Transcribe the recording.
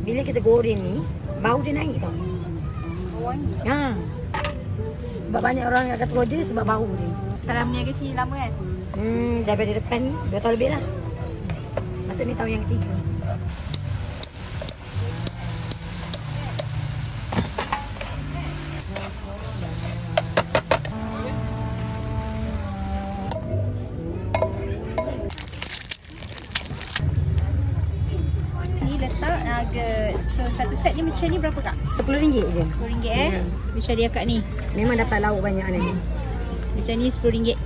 bila kita goreng ni, bau dia naik tau. Wangi. Ha. Sebab banyak orang yang kata dia sebab bau dia. Kalau berniaga sini lama kan? Daripada depan 2 tahun lebih lah. Masa ni tahun yang ketiga. Ni letak nugget. So satu set ni macam ni berapa kak? RM10 je. RM10 Macam dia kak ni. Memang dapat lauk banyak ni. Macam ni RM10.